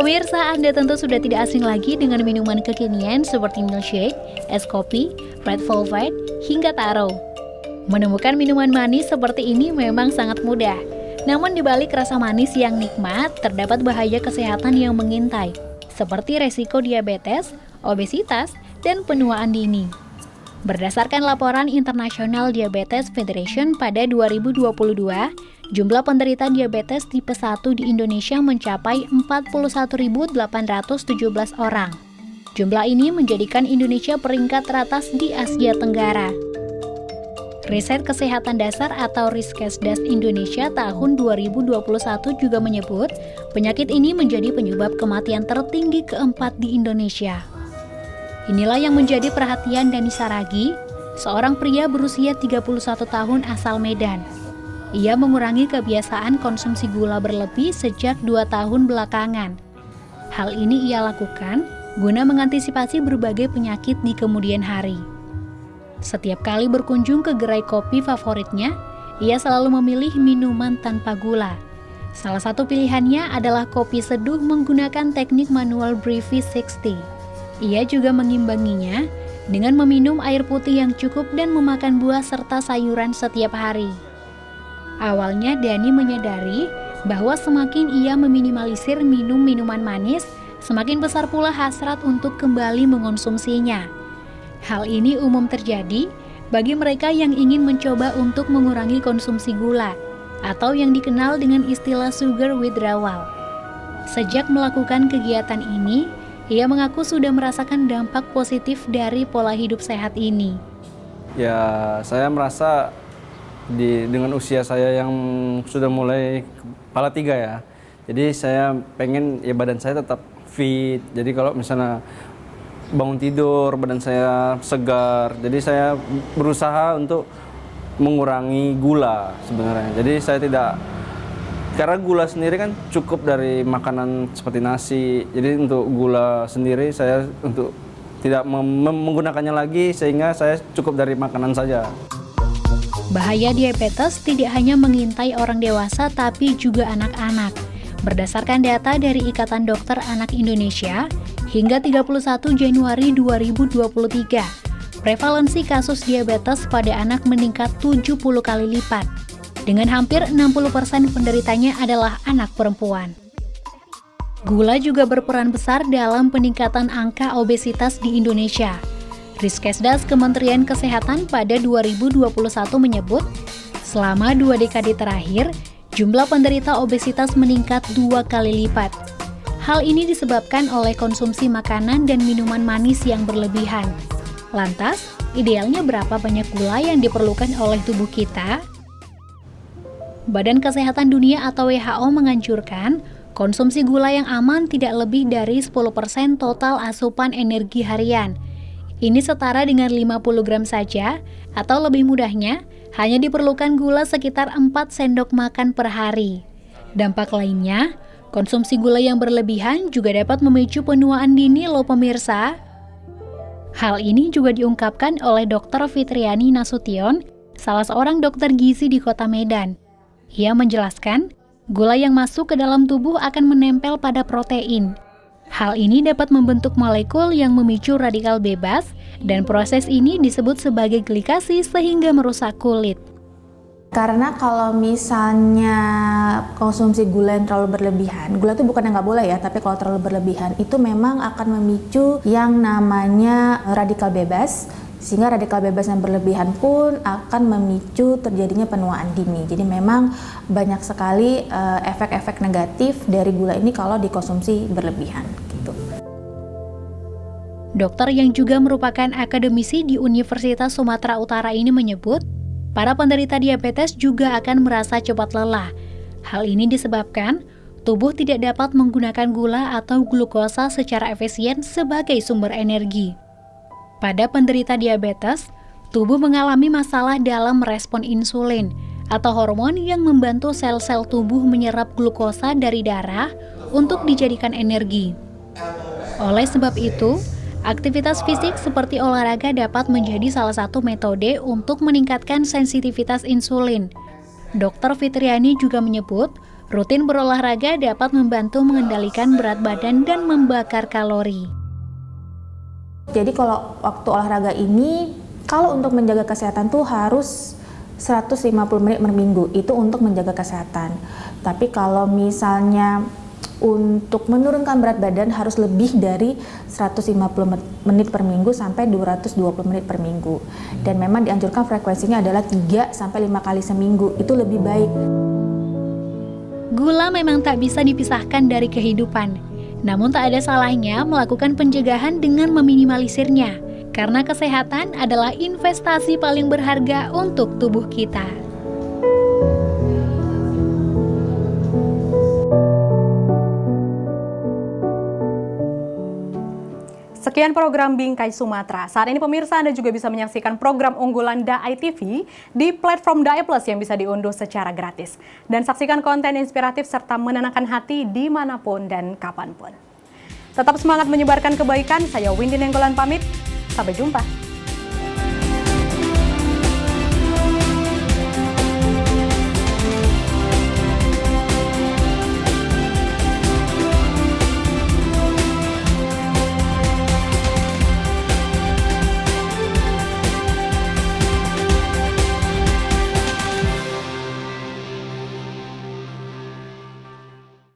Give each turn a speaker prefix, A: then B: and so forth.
A: Pemirsa, Anda tentu sudah tidak asing lagi dengan minuman kekinian seperti milkshake, es kopi, red velvet, hingga taro. Menemukan minuman manis seperti ini memang sangat mudah. Namun di balik rasa manis yang nikmat, terdapat bahaya kesehatan yang mengintai, seperti resiko diabetes, obesitas, dan penuaan dini. Berdasarkan laporan International Diabetes Federation pada 2022, jumlah penderita diabetes tipe 1 di Indonesia mencapai 41.817 orang. Jumlah ini menjadikan Indonesia peringkat teratas di Asia Tenggara. Riset Kesehatan Dasar atau Riskesdas Indonesia tahun 2021 juga menyebut, penyakit ini menjadi penyebab kematian tertinggi keempat di Indonesia. Inilah yang menjadi perhatian Dani Saragi, seorang pria berusia 31 tahun asal Medan. Ia mengurangi kebiasaan konsumsi gula berlebih sejak 2 tahun belakangan. Hal ini ia lakukan guna mengantisipasi berbagai penyakit di kemudian hari. Setiap kali berkunjung ke gerai kopi favoritnya, ia selalu memilih minuman tanpa gula. Salah satu pilihannya adalah kopi seduh menggunakan teknik manual brew V60. Ia juga mengimbanginya dengan meminum air putih yang cukup dan memakan buah serta sayuran setiap hari. Awalnya Dani menyadari bahwa semakin ia meminimalisir minum minuman manis, semakin besar pula hasrat untuk kembali mengonsumsinya. Hal ini umum terjadi bagi mereka yang ingin mencoba untuk mengurangi konsumsi gula, atau yang dikenal dengan istilah sugar withdrawal. Sejak melakukan kegiatan ini, ia mengaku sudah merasakan dampak positif dari pola hidup sehat ini.
B: Ya, saya merasa dengan usia saya yang sudah mulai kepala 3 ya. Jadi saya pengen ya badan saya tetap fit. Jadi kalau misalnya bangun tidur badan saya segar. Jadi saya berusaha untuk mengurangi gula sebenarnya. Jadi saya tidak, karena gula sendiri kan cukup dari makanan seperti nasi. Jadi untuk gula sendiri saya untuk tidak menggunakannya lagi, sehingga saya cukup dari makanan saja.
A: Bahaya diabetes tidak hanya mengintai orang dewasa tapi juga anak-anak. Berdasarkan data dari Ikatan Dokter Anak Indonesia, hingga 31 Januari 2023, prevalensi kasus diabetes pada anak meningkat 70 kali lipat. Dengan hampir 60% penderitanya adalah anak perempuan. Gula juga berperan besar dalam peningkatan angka obesitas di Indonesia. Riskesdas Kementerian Kesehatan pada 2021 menyebut, selama 2 dekade terakhir, jumlah penderita obesitas meningkat 2 kali lipat. Hal ini disebabkan oleh konsumsi makanan dan minuman manis yang berlebihan. Lantas, idealnya berapa banyak gula yang diperlukan oleh tubuh kita? Badan Kesehatan Dunia atau WHO menganjurkan konsumsi gula yang aman tidak lebih dari 10% total asupan energi harian. Ini setara dengan 50 gram saja, atau lebih mudahnya, hanya diperlukan gula sekitar 4 sendok makan per hari. Dampak lainnya, konsumsi gula yang berlebihan juga dapat memicu penuaan dini loh pemirsa. Hal ini juga diungkapkan oleh Dr. Fitriani Nasution, salah seorang dokter gizi di Kota Medan. Ia menjelaskan, gula yang masuk ke dalam tubuh akan menempel pada protein. Hal ini dapat membentuk molekul yang memicu radikal bebas, dan proses ini disebut sebagai glikasi sehingga merusak kulit.
C: Karena kalau misalnya konsumsi gula yang terlalu berlebihan, gula itu bukan yang nggak boleh ya, tapi kalau terlalu berlebihan itu memang akan memicu yang namanya radikal bebas, sehingga radikal bebas yang berlebihan pun akan memicu terjadinya penuaan dini. Jadi memang banyak sekali efek-efek negatif dari gula ini kalau dikonsumsi berlebihan. Gitu.
A: Dokter yang juga merupakan akademisi di Universitas Sumatera Utara ini menyebut, para penderita diabetes juga akan merasa cepat lelah. Hal ini disebabkan tubuh tidak dapat menggunakan gula atau glukosa secara efisien sebagai sumber energi. Pada penderita diabetes, tubuh mengalami masalah dalam merespon insulin atau hormon yang membantu sel-sel tubuh menyerap glukosa dari darah untuk dijadikan energi. Oleh sebab itu, aktivitas fisik seperti olahraga dapat menjadi salah satu metode untuk meningkatkan sensitivitas insulin. Dr. Fitriani juga menyebut, Rutin berolahraga dapat membantu mengendalikan berat badan dan membakar kalori.
C: Jadi kalau waktu olahraga ini, kalau untuk menjaga kesehatan tuh harus 150 menit per minggu, itu untuk menjaga kesehatan. Tapi kalau misalnya untuk menurunkan berat badan harus lebih dari 150 menit per minggu sampai 220 menit per minggu. Dan memang dianjurkan frekuensinya adalah 3 sampai 5 kali seminggu, itu lebih baik.
A: Gula memang tak bisa dipisahkan dari kehidupan, namun tak ada salahnya melakukan pencegahan dengan meminimalisirnya, karena kesehatan adalah investasi paling berharga untuk tubuh kita.
D: Sekian program Bingkai Sumatera. Saat ini pemirsa Anda juga bisa menyaksikan program unggulan Daai TV di platform Daai Plus yang bisa diunduh secara gratis. Dan saksikan konten inspiratif serta menenangkan hati dimanapun dan kapanpun. Tetap semangat menyebarkan kebaikan, saya Windy Nenggolan pamit, sampai jumpa.